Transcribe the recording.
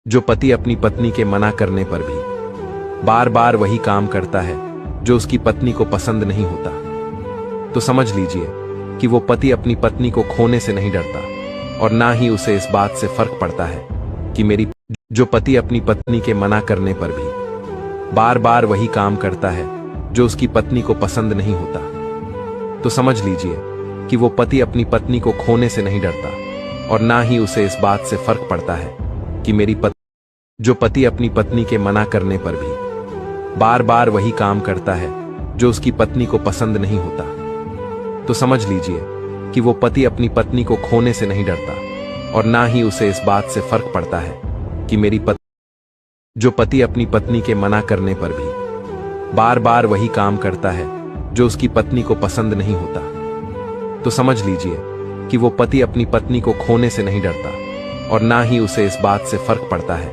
जो पति अपनी पत्नी के मना करने पर भी बार बार वही काम करता है जो उसकी पत्नी को पसंद नहीं होता, तो समझ लीजिए कि वो पति अपनी पत्नी को खोने से नहीं डरता और ना ही उसे इस बात से फर्क पड़ता है कि मेरी जो पति अपनी पत्नी के मना करने पर भी बार बार वही काम करता है जो उसकी पत्नी को पसंद नहीं होता, तो समझ लीजिए कि वो पति अपनी पत्नी को खोने से नहीं डरता और ना ही उसे इस बात से फर्क पड़ता है कि मेरी जो पति अपनी पत्नी के मना करने पर भी बार बार वही काम करता है जो उसकी पत्नी को पसंद नहीं होता, तो समझ लीजिए कि वो पति अपनी पत्नी को खोने से नहीं डरता और ना ही उसे इस बात से फर्क पड़ता है कि मेरी जो पति अपनी पत्नी के मना करने पर भी बार बार वही काम करता है जो उसकी पत्नी को पसंद नहीं होता, तो समझ लीजिए कि वो पति अपनी पत्नी को खोने से नहीं डरता और ना ही उसे इस बात से फर्क पड़ता है